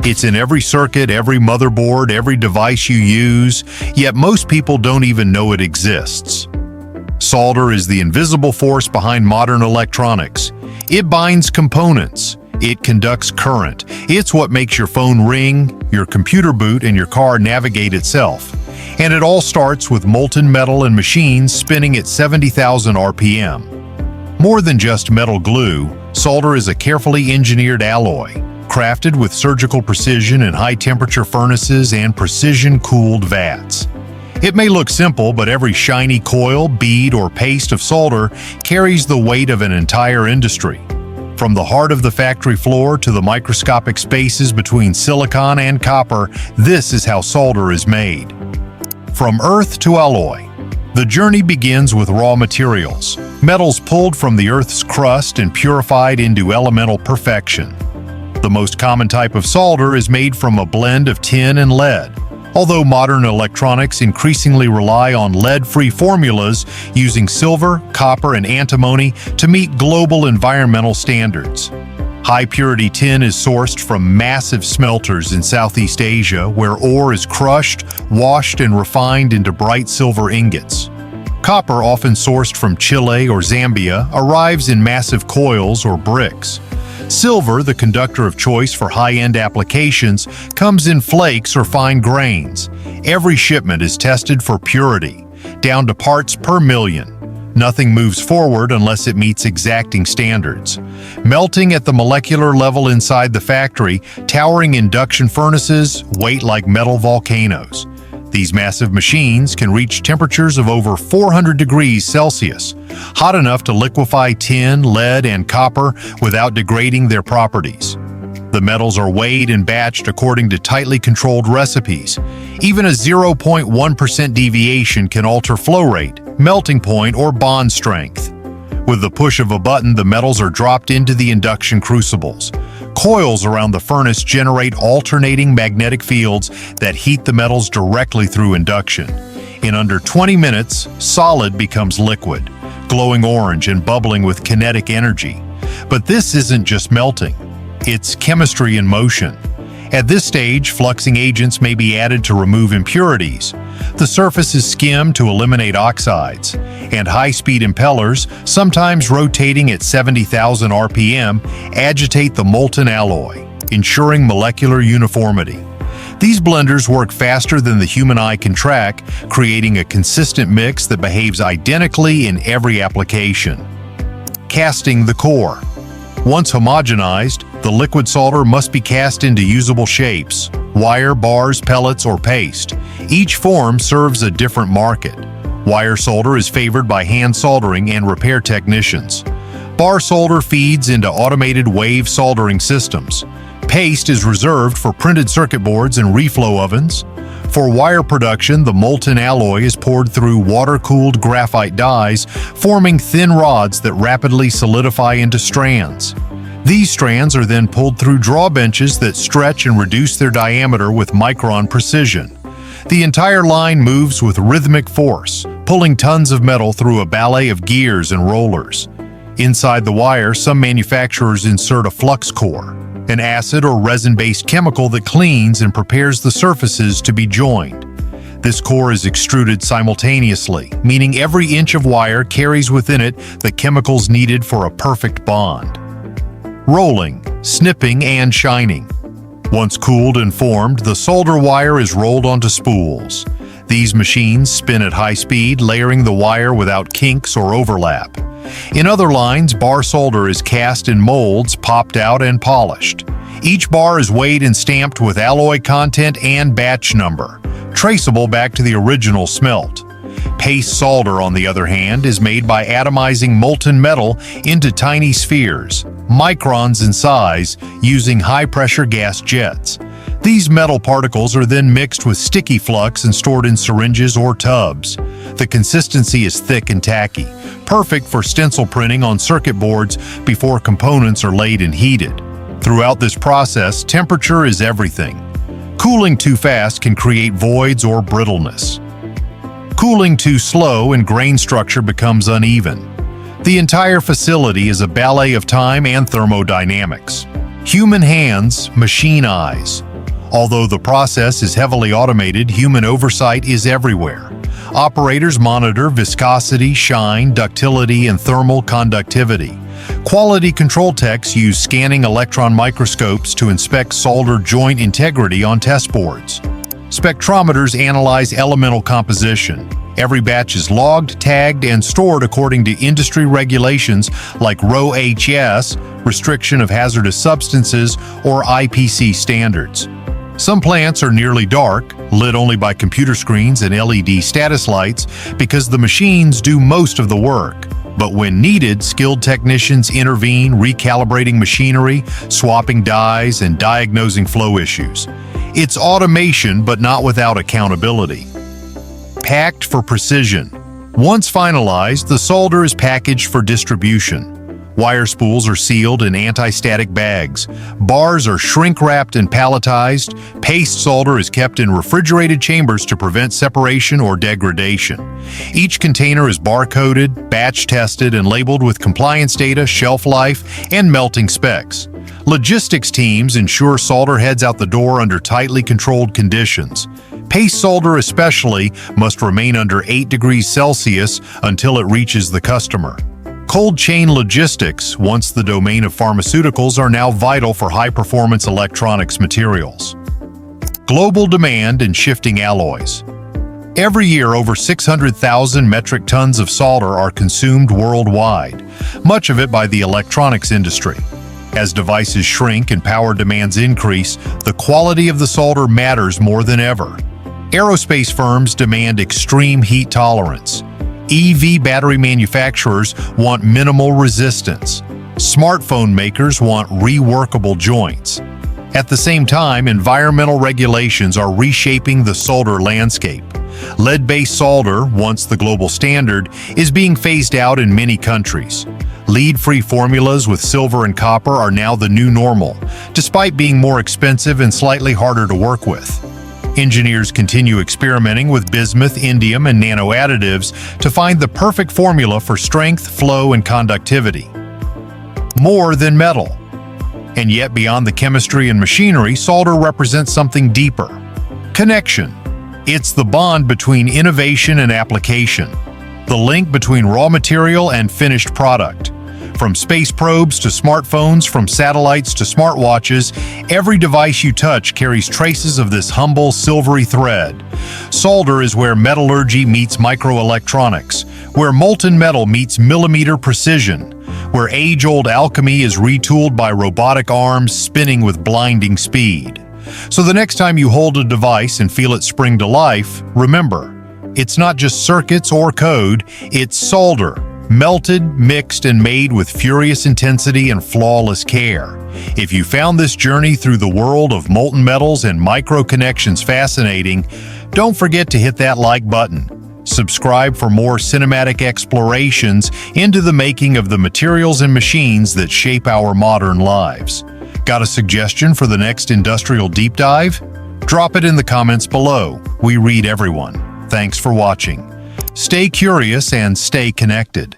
It's in every circuit, every motherboard, every device you use, yet most people don't even know it exists. Solder is the invisible force behind modern electronics. It binds components. It conducts current. It's what makes your phone ring, your computer boot, and your car navigate itself. And it all starts with molten metal and machines spinning at 70,000 RPM. More than just metal glue, solder is a carefully engineered alloy, crafted with surgical precision in high-temperature furnaces and precision-cooled vats. It may look simple, but every shiny coil, bead, or paste of solder carries the weight of an entire industry. From the heart of the factory floor to the microscopic spaces between silicon and copper, this is how solder is made. From earth to alloy, the journey begins with raw materials, metals pulled from the Earth's crust and purified into elemental perfection. The most common type of solder is made from a blend of tin and lead, although modern electronics increasingly rely on lead-free formulas using silver, copper, and antimony to meet global environmental standards. High-purity tin is sourced from massive smelters in Southeast Asia, where ore is crushed, washed, and refined into bright silver ingots. Copper, often sourced from Chile or Zambia, arrives in massive coils or bricks. Silver, the conductor of choice for high-end applications, comes in flakes or fine grains. Every shipment is tested for purity, down to parts per million. Nothing moves forward unless it meets exacting standards. Melting at the molecular level inside the factory, towering induction furnaces wait like metal volcanoes. These massive machines can reach temperatures of over 400 degrees Celsius, hot enough to liquefy tin, lead, and copper without degrading their properties. The metals are weighed and batched according to tightly controlled recipes. Even a 0.1% deviation can alter flow rate, melting point, or bond strength. With the push of a button, the metals are dropped into the induction crucibles. Coils around the furnace generate alternating magnetic fields that heat the metals directly through induction. In under 20 minutes, solid becomes liquid, glowing orange and bubbling with kinetic energy. But this isn't just melting. It's chemistry in motion. At this stage, fluxing agents may be added to remove impurities. The surface is skimmed to eliminate oxides, and high-speed impellers, sometimes rotating at 70,000 RPM, agitate the molten alloy, ensuring molecular uniformity. These blenders work faster than the human eye can track, creating a consistent mix that behaves identically in every application. Casting the core. Once homogenized, the liquid solder must be cast into usable shapes: wire, bars, pellets, or paste. Each form serves a different market. Wire solder is favored by hand soldering and repair technicians. Bar solder feeds into automated wave soldering systems. Paste is reserved for printed circuit boards and reflow ovens. For wire production, the molten alloy is poured through water-cooled graphite dies, forming thin rods that rapidly solidify into strands. These strands are then pulled through drawbenches that stretch and reduce their diameter with micron precision. The entire line moves with rhythmic force, pulling tons of metal through a ballet of gears and rollers. Inside the wire, some manufacturers insert a flux core, an acid or resin-based chemical that cleans and prepares the surfaces to be joined. This core is extruded simultaneously, meaning every inch of wire carries within it the chemicals needed for a perfect bond. Rolling, snipping, and shining. Once cooled and formed, the solder wire is rolled onto spools. These machines spin at high speed, layering the wire without kinks or overlap. In other lines, bar solder is cast in molds, popped out, and polished. Each bar is weighed and stamped with alloy content and batch number, traceable back to the original smelt. Paste solder, on the other hand, is made by atomizing molten metal into tiny spheres, microns in size, using high-pressure gas jets. These metal particles are then mixed with sticky flux and stored in syringes or tubs. The consistency is thick and tacky, perfect for stencil printing on circuit boards before components are laid and heated. Throughout this process, temperature is everything. Cooling too fast can create voids or brittleness. Cooling too slow and grain structure becomes uneven. The entire facility is a ballet of time and thermodynamics. Human hands, machine eyes, Although the process is heavily automated, human oversight is everywhere. Operators monitor viscosity, shine, ductility, and thermal conductivity. Quality control techs use scanning electron microscopes to inspect solder joint integrity on test boards. Spectrometers analyze elemental composition. Every batch is logged, tagged, and stored according to industry regulations like RoHS, Restriction of Hazardous Substances, or IPC standards. Some plants are nearly dark, lit only by computer screens and LED status lights, because the machines do most of the work. But when needed, skilled technicians intervene, recalibrating machinery, swapping dies, and diagnosing flow issues. It's automation, but not without accountability. Packed for precision. Once finalized, the solder is packaged for distribution. Wire spools are sealed in anti-static bags. Bars are shrink-wrapped and palletized. Paste solder is kept in refrigerated chambers to prevent separation or degradation. Each container is barcoded, batch-tested, and labeled with compliance data, shelf life, and melting specs. Logistics teams ensure solder heads out the door under tightly controlled conditions. Paste solder especially must remain under 8 degrees Celsius until it reaches the customer. Cold chain logistics, once the domain of pharmaceuticals, are now vital for high-performance electronics materials. Global demand and shifting alloys. Every year, over 600,000 metric tons of solder are consumed worldwide, much of it by the electronics industry. As devices shrink and power demands increase, the quality of the solder matters more than ever. Aerospace firms demand extreme heat tolerance. EV battery manufacturers want minimal resistance. Smartphone makers want reworkable joints. At the same time, environmental regulations are reshaping the solder landscape. Lead-based solder, once the global standard, is being phased out in many countries. Lead-free formulas with silver and copper are now the new normal, despite being more expensive and slightly harder to work with. Engineers continue experimenting with bismuth, indium, and nano additives to find the perfect formula for strength, flow, and conductivity. More than metal. And yet, beyond the chemistry and machinery, solder represents something deeper. Connection. It's the bond between innovation and application, the link between raw material and finished product. From space probes to smartphones, from satellites to smartwatches, every device you touch carries traces of this humble, silvery thread. Solder is where metallurgy meets microelectronics, where molten metal meets millimeter precision, where age-old alchemy is retooled by robotic arms spinning with blinding speed. So the next time you hold a device and feel it spring to life, remember, it's not just circuits or code, it's solder. Melted, mixed, and made with furious intensity and flawless care. If you found this journey through the world of molten metals and micro connections fascinating, don't forget to hit that like button. Subscribe for more cinematic explorations into the making of the materials and machines that shape our modern lives. Got a suggestion for the next industrial deep dive? Drop it in the comments below. We read everyone. Thanks for watching. Stay curious and stay connected.